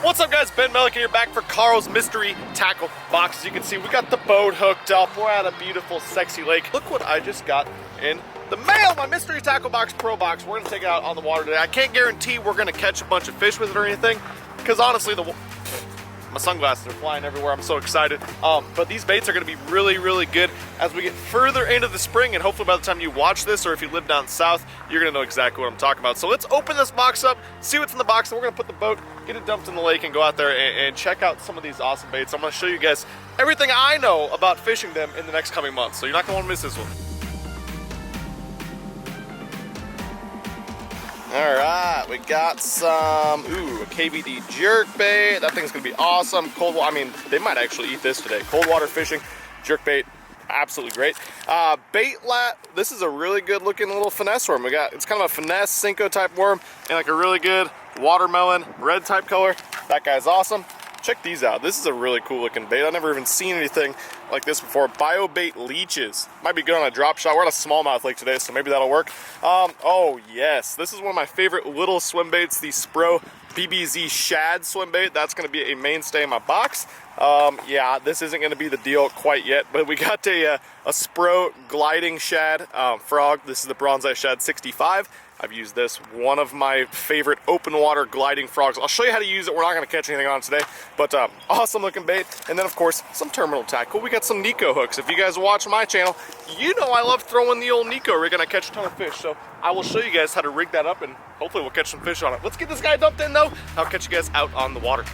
What's up, guys? Ben Milliken here, back for Carl's Mystery Tackle Box. As you can see, we got the boat hooked up. We're at a beautiful, sexy lake. Look what I just got in the mail, my Mystery Tackle Box Pro Box. We're gonna take it out on the water today. I can't guarantee we're gonna catch a bunch of fish with it or anything, because honestly, my sunglasses are flying everywhere. I'm so excited. But these baits are gonna be really, really good as we get further into the spring, and hopefully by the time you watch this, or if you live down south, you're gonna know exactly what I'm talking about. So let's open this box up, see what's in the box, and we're gonna put the boat, get it dumped in the lake, and go out there and check out some of these awesome baits. I'm gonna show you guys everything I know about fishing them in the next coming months, so you're not gonna wanna miss this one. All right, we got some, a KVD jerkbait. That thing's gonna be awesome. Cold water, I mean, they might actually eat this today. Cold water fishing, jerkbait, absolutely great. Bait lat, this is a really good looking little finesse worm. It's kind of a finesse 𝗙𝗶𝗹𝗶 type worm, and like a really good watermelon red type color. That guy's awesome. Check these out. This is a really cool looking bait. I've never even seen anything like this before. Biobait leeches. Might be good on a drop shot. We're at a smallmouth lake today, so maybe that'll work. Oh yes, this is one of my favorite little swim baits, the 𝗙𝗶𝗹𝗶 BBZ shad swim bait. That's gonna be a mainstay in my box. Yeah, this isn't gonna be the deal quite yet, but we got a 𝗙𝗶𝗹𝗶 gliding shad frog. This is the bronze shad 65. I've used this, one of my favorite open water gliding frogs. I'll show you how to use it. We're not gonna catch anything on it today, but awesome looking bait. And then of course, some terminal tackle. We got some 𝗙𝗻𝗄 hooks. If you guys watch my channel, you know I love throwing the old 𝗙𝗻𝗄 rig and I catch a ton of fish. So I will show you guys how to rig that up and hopefully we'll catch some fish on it. Let's get this guy dumped in though. I'll catch you guys out on the water.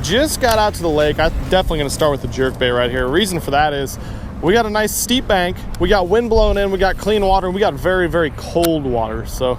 Just got out to the lake. I'm definitely going to start with the jerkbait right here. Reason for that is we got a nice steep bank, we got wind blowing in, we got clean water, and we got very, very cold water. So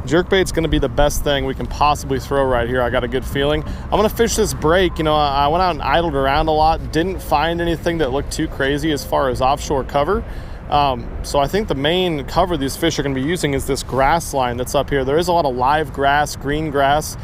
jerkbait's going to be the best thing we can possibly throw right here. I got a good feeling. I'm going to fish this break. You know, I went out and idled around a lot, didn't find anything that looked too crazy as far as offshore cover. So I think the main cover these fish are going to be using is this grass line that's up here. There is a lot of live grass, green grass,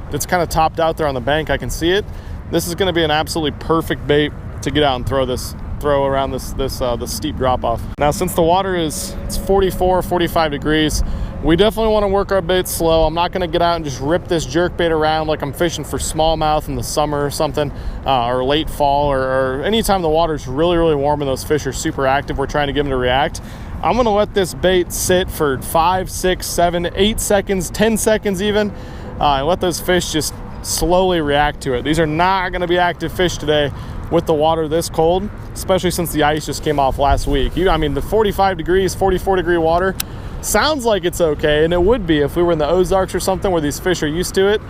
that's kind of topped out there on the bank. I can see it. This is going to be an absolutely perfect bait to get out and throw around the steep drop off. Now, since the water it's 44, 45 degrees, we definitely want to work our bait slow. I'm not going to get out and just rip this jerk bait around like I'm fishing for smallmouth in the summer or something, or late fall, or anytime the water's really, really warm and those fish are super active. We're trying to get them to react. I'm going to let this bait sit for 5, 6, 7, 8 seconds, 10 seconds even, and let those fish just slowly react to it. These are not going to be active fish today with the water this cold, especially since the ice just came off last week. I mean, the 45 degrees, 44 degree water sounds like it's okay, and it would be if we were in the Ozarks or something where these fish are used to it.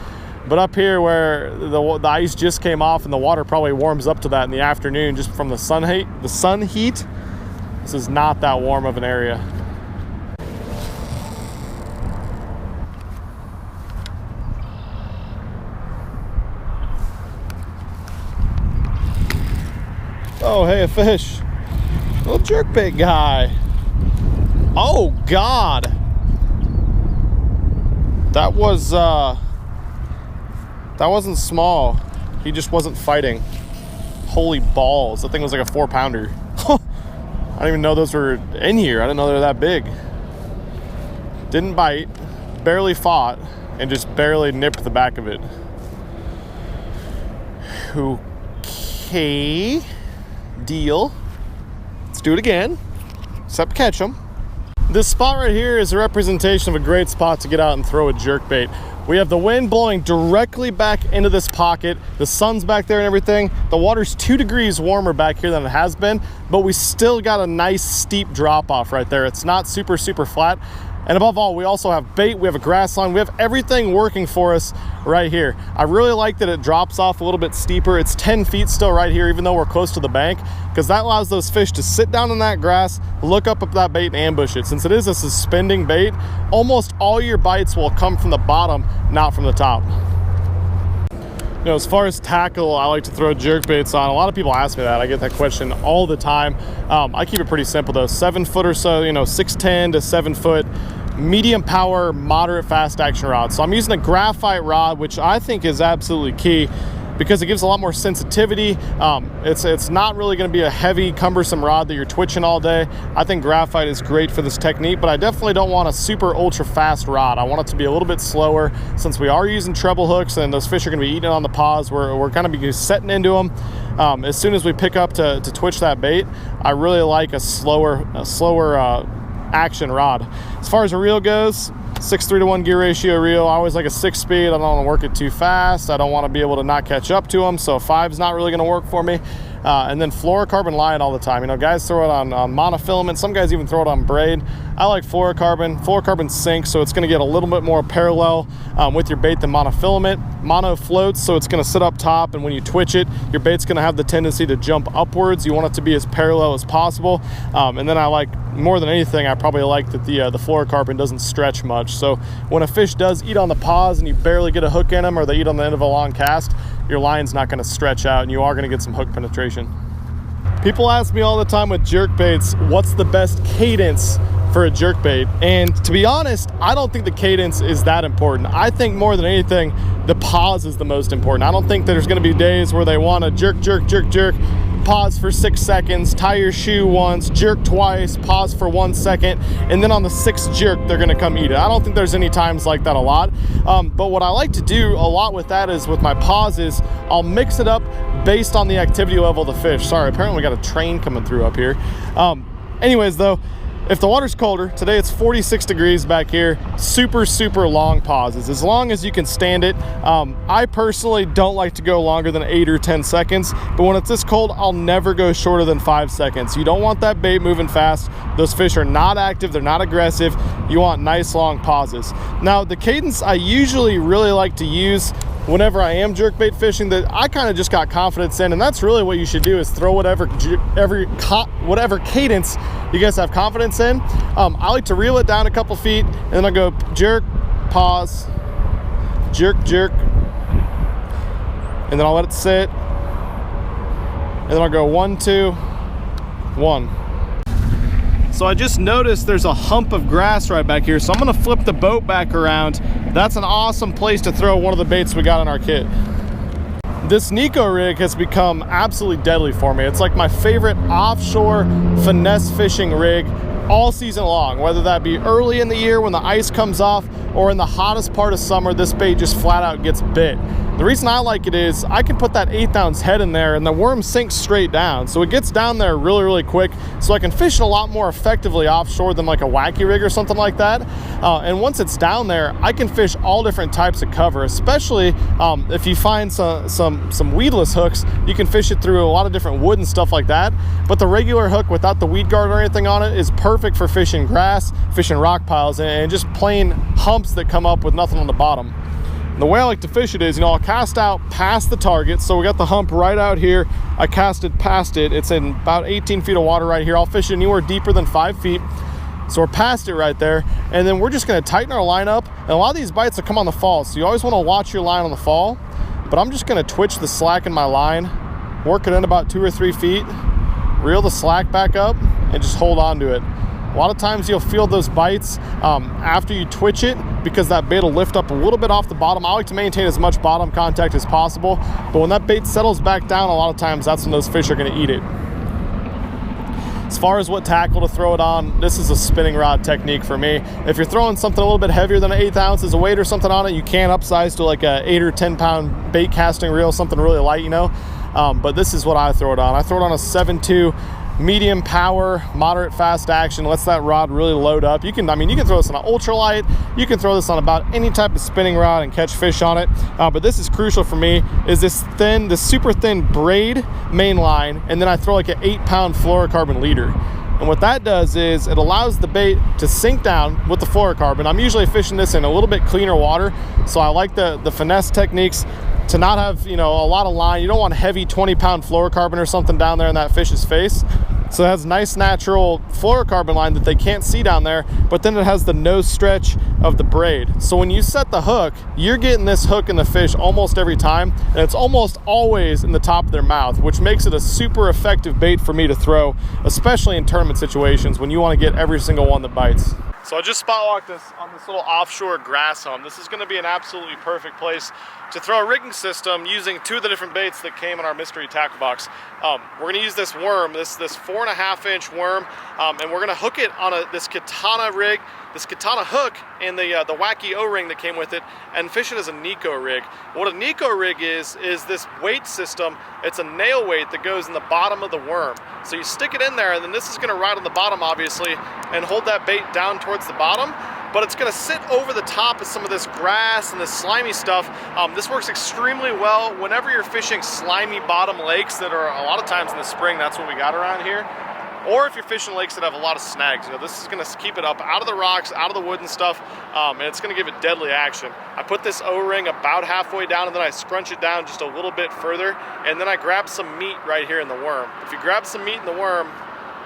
But up here where the ice just came off and the water probably warms up to that in the afternoon just from the sun heat, this is not that warm of an area. Oh, hey, a fish. Little jerkbait guy. Oh, God. That wasn't small. He just wasn't fighting. Holy balls. That thing was like a 4-pounder. I didn't even know those were in here. I didn't know they were that big. Didn't bite, barely fought, and just barely nipped the back of it. Okay. Deal. Let's do it again, except catch them. This spot right here is a representation of a great spot to get out and throw a jerkbait. We have the wind blowing directly back into this pocket. The sun's back there and everything. The water's 2 degrees warmer back here than it has been, but we still got a nice steep drop off right there. It's not super, super flat. And above all, we also have bait, we have a grass line, we have everything working for us right here. I really like that it drops off a little bit steeper. It's 10 feet still right here, even though we're close to the bank, because that allows those fish to sit down in that grass, look up at that bait and ambush it. Since it is a suspending bait, almost all your bites will come from the bottom, not from the top. You know, as far as tackle, I like to throw jerk baits on. A lot of people ask me that. I get that question all the time. I keep it pretty simple though. 7 foot or so, 6'10" to 7 foot. medium power, moderate fast action rod. So I'm using a graphite rod, which I think is absolutely key. because it gives a lot more sensitivity. It's not really going to be a heavy, cumbersome rod that you're twitching all day. I think graphite is great for this technique, but I definitely don't want a super ultra fast rod. I want it to be a little bit slower, since we are using treble hooks and those fish are going to be eating on the paws. We're going to be setting into them. As soon as we pick up to twitch that bait, I really like a slower action rod. As far as a reel goes, 6:3 to 1 gear ratio reel. I always like a 6-speed. I don't want to work it too fast. I don't want to be able to not catch up to them, so 5's not really going to work for me. And then fluorocarbon line all the time. You know, guys throw it on monofilament. Some guys even throw it on braid. I like fluorocarbon. Fluorocarbon sinks, so it's going to get a little bit more parallel with your bait than monofilament. Mono floats, so it's going to sit up top, and when you twitch it, your bait's going to have the tendency to jump upwards. You want it to be as parallel as possible. And then I like, more than anything, I probably like that the fluorocarbon doesn't stretch much. So when a fish does eat on the paws and you barely get a hook in them, or they eat on the end of a long cast, your line's not going to stretch out and you are going to get some hook penetration. People ask me all the time with jerk baits, what's the best cadence for a jerk bait? And to be honest, I don't think the cadence is that important. I think more than anything, the pause is the most important. I don't think there's going to be days where they want to jerk, pause for 6 seconds, tie your shoe once, jerk twice, pause for 1 second, and then on the 6th jerk, they're going to come eat it. I don't think there's any times like that a lot. But what I like to do a lot with that is, with my pauses, I'll mix it up based on the activity level of the fish. Sorry, apparently we got a train coming through up here. Anyways though, if the water's colder, today it's 46 degrees back here, super long pauses, as long as you can stand it. I personally don't like to go longer than 8 or 10 seconds, but when it's this cold, I'll never go shorter than 5 seconds. You don't want that bait moving fast. Those fish are not active, they're not aggressive. You want nice long pauses. Now, the cadence I usually really like to use whenever I am jerkbait fishing, that I kind of just got confidence in, and that's really what you should do, is throw whatever cadence you guys have confidence in. I like to reel it down a couple feet, and then I go jerk, pause, jerk, and then I'll let it sit, and then I'll go 1, 2, 1. So I just noticed there's a hump of grass right back here, so I'm gonna flip the boat back around. That's an awesome place to throw one of the baits we got in our kit. This 𝗙ecie rig has become absolutely deadly for me. It's like my favorite offshore finesse fishing rig all season long, whether that be early in the year when the ice comes off, or in the hottest part of summer, this bait just flat out gets bit. The reason I like it is I can put that 1/8 ounce head in there and the worm sinks straight down. So it gets down there really quick. So I can fish it a lot more effectively offshore than like a _Ŵ_cie rig or something like that. And once it's down there, I can fish all different types of cover, especially if you find some weedless hooks. You can fish it through a lot of different wood and stuff like that. But the regular hook without the weed guard or anything on it is perfect for fishing grass, fishing rock piles, and just plain humps that come up with nothing on the bottom. And the way I like to fish it is, I'll cast out past the target. So we got the hump right out here. I cast it past it. It's in about 18 feet of water right here. I'll fish it anywhere deeper than 5 feet. So we're past it right there. And then we're just gonna tighten our line up. And a lot of these bites will come on the fall. So you always wanna watch your line on the fall. But I'm just gonna twitch the slack in my line, work it in about 2 or 3 feet, reel the slack back up, and just hold on to it. A lot of times you'll feel those bites after you twitch it, because that bait will lift up a little bit off the bottom. I like to maintain as much bottom contact as possible, but when that bait settles back down, a lot of times that's when those fish are going to eat it. As far as what tackle to throw it on, this is a spinning rod technique for me. If you're throwing something a little bit heavier than 1/8 ounces of weight or something on it, you can upsize to like a 8 or 10 pound bait casting reel, something really light, but this is what I throw it on. I throw it on a 7.2 medium power, moderate fast action. Lets that rod really load up. You can throw this on an ultralight. You can throw this on about any type of spinning rod and catch fish on it. But this is crucial for me, is this super thin braid main line, and then I throw like an 8-pound fluorocarbon leader. And what that does is it allows the bait to sink down with the fluorocarbon. I'm usually fishing this in a little bit cleaner water, so I like the finesse techniques to not have a lot of line. You don't want heavy 20-pound fluorocarbon or something down there in that fish's face. So it has nice natural fluorocarbon line that they can't see down there, but then it has the no stretch of the braid. So when you set the hook, you're getting this hook in the fish almost every time, and it's almost always in the top of their mouth, which makes it a super effective bait for me to throw, especially in tournament situations when you want to get every single one that bites. So I just spot walked this on this little offshore grass home. This is going to be an absolutely perfect place to throw a rigging system using 2 of the different baits that came in our mystery tackle box. We're going to use this worm, this 4.5-inch worm, and we're going to hook it on this katana rig, this katana hook, and the wacky O-ring that came with it, and fish it as a 𝗙cie rig. What a 𝗙cie rig is this weight system. It's a nail weight that goes in the bottom of the worm. So you stick it in there, and then this is going to ride on the bottom, obviously, and hold that bait down towards the bottom, but it's going to sit over the top of some of this grass and this slimy stuff. This works extremely well whenever you're fishing slimy bottom lakes that are a lot of times in the spring. That's what we got around here. Or if you're fishing lakes that have a lot of snags, you know, this is going to keep it up out of the rocks, out of the wood and stuff, and it's going to give it deadly action. I put this O-ring about halfway down, and then I scrunch it down just a little bit further, and then I grab some meat right here in the worm. If you grab some meat in the worm,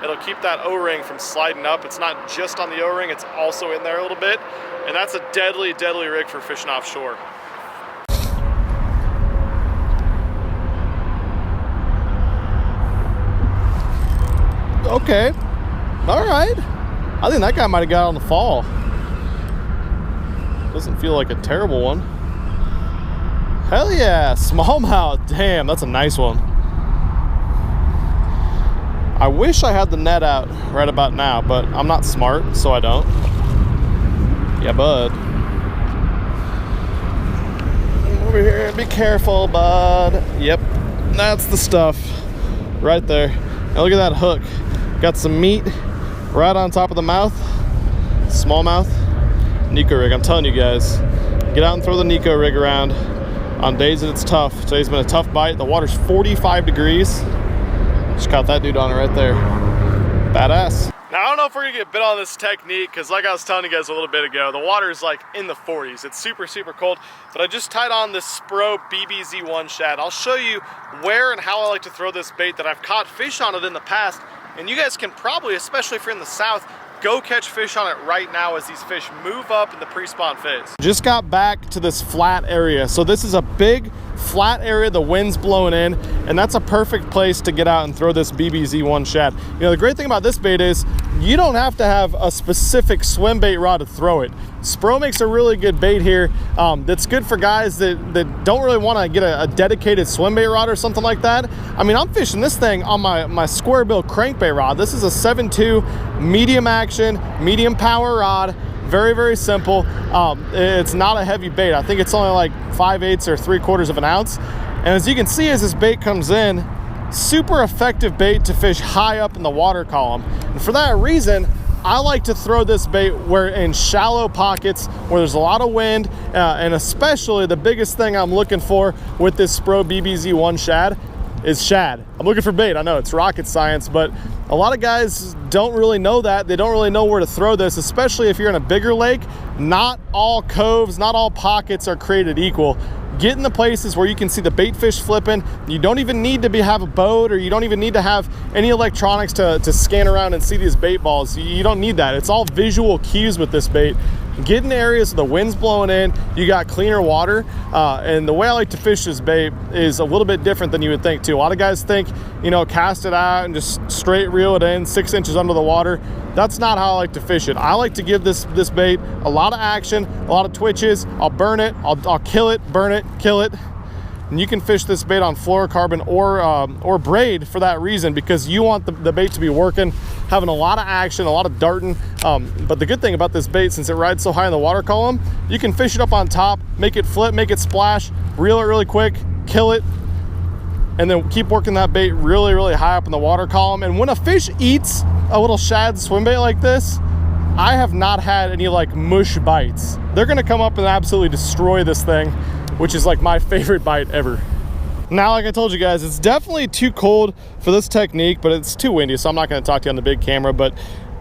it'll keep that O-ring from sliding up. It's not just on the O-ring, it's also in there a little bit, and that's a deadly, deadly rig for fishing offshore. Okay, all right. I think that guy might have got on the fall. Doesn't feel like a terrible one. Hell yeah, smallmouth. Damn, that's a nice one. I wish I had the net out right about now, but I'm not smart, so I don't. Yeah, bud. Over here, be careful, bud. Yep, that's the stuff right there. Now look at that hook. Got some meat right on top of the mouth. Smallmouth 𝗙cie rig. I'm telling you guys, get out and throw the 𝗙cie rig around on days that it's tough. Today's been a tough bite. The water's 45 degrees. Just caught that dude on it right there. Badass. Now, I don't know if we're gonna get bit on this technique, because like I was telling you guys a little bit ago, the water is like in the 40s. It's super, super cold. But I just tied on this 𝗙𝗶𝗶𝗹 BBZ1 shad. I'll show you where and how I like to throw this bait that I've caught fish on it in the past. And you guys can probably, especially if you're in the south, go catch fish on it right now as these fish move up in the pre-spawn phase. Just got back to this flat area. So this is a big flat area, the wind's blowing in, and that's a perfect place to get out and throw this BBZ1 shad. You know, the great thing about this bait is you don't have to have a specific swim bait rod to throw it. 𝗙𝗏 makes a really good bait here that's good for guys that don't really want to get a dedicated swim bait rod or something like that. I mean, I'm fishing this thing on my 𝗙𝗏 crankbait rod. This is a 7.2 medium action, medium power rod. Very, very simple. It's not a heavy bait. I think it's only like 5/8 or 3/4 of an ounce. And as you can see, as this bait comes in, super effective bait to fish high up in the water column. And for that reason, I like to throw this bait where in shallow pockets where there's a lot of wind, and especially the biggest thing I'm looking for with this 𝗙𝗏 BBZ1 shad is shad. I'm looking for bait. I know it's rocket science, but a lot of guys don't really know that. They don't really know where to throw this, especially if you're in a bigger lake. Not all coves, not all pockets are created equal. Get in the places where you can see the bait fish flipping. You don't even need to have a boat, or you don't even need to have any electronics to scan around and see these bait balls. You don't need that. It's all visual cues with this bait. Get in areas where the wind's blowing in, you got cleaner water, and the way I like to fish this bait is a little bit different than you would think too. A lot of guys think, you know, cast it out and just straight reel it in 6 inches under the water. That's not how I like to fish it. I like to give this bait a lot of action, a lot of twitches. I'll burn it, I'll kill it, burn it, kill it. And you can fish this bait on fluorocarbon or braid for that reason, because you want the bait to be working, having a lot of action, a lot of darting. But the good thing about this bait, since it rides so high in the water column, you can fish it up on top, make it flip, make it splash, reel it really quick, kill it, and then keep working that bait really, really high up in the water column. And when a fish eats a little shad swim bait like this, I have not had any like mush bites. They're gonna come up and absolutely destroy this thing, which is like my favorite bite ever. Now, like I told you guys, it's definitely too cold for this technique, but it's too windy, so I'm not gonna talk to you on the big camera, but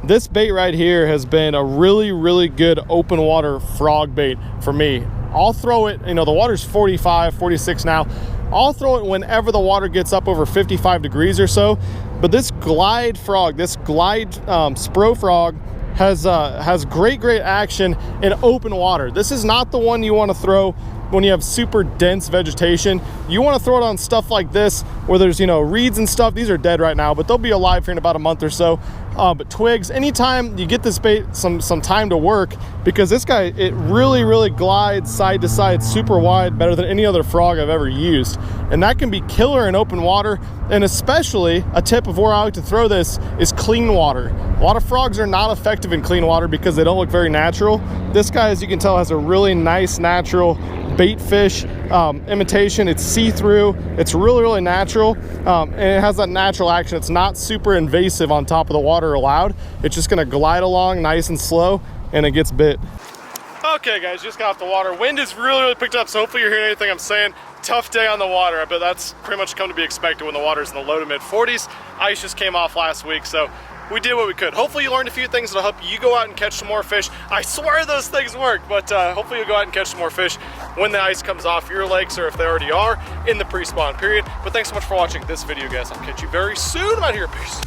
this bait right here has been a really, really good open water frog bait for me. I'll throw it, you know, the water's 45, 46 now. I'll throw it whenever the water gets up over 55 degrees or so. But this glide frog, this glide 𝗙𝗏 frog has great action in open water. This is not the one you want to throw when you have super dense vegetation. You want to throw it on stuff like this where there's, you know, reeds and stuff. These are dead right now, but they'll be alive here in about a month or so. but twigs. Anytime you get this bait some time to work, because this guy, it really glides side to side super wide, better than any other frog I've ever used. And that can be killer in open water. And especially a tip of where I like to throw this is clean water. A lot of frogs are not effective in clean water because they don't look very natural. This guy, as you can tell, has a really nice natural bait fish imitation. It's see-through, it's really natural, and it has that natural action. It's not super invasive on top of the water allowed. It's just gonna glide along nice and slow, and it gets bit. Okay guys, just got off the water. Wind is really picked up, so hopefully you're hearing anything I'm saying. Tough day on the water, but that's pretty much come to be expected when the water's in the low to mid 40s. Ice just came off last week, so we did what we could. Hopefully you learned a few things that'll help you go out and catch some more fish. I swear those things work, but hopefully you'll go out and catch some more fish when the ice comes off your lakes, or if they already are in the pre-spawn period. But thanks so much for watching this video, guys. I'll catch you very soon. I'm out here. Peace.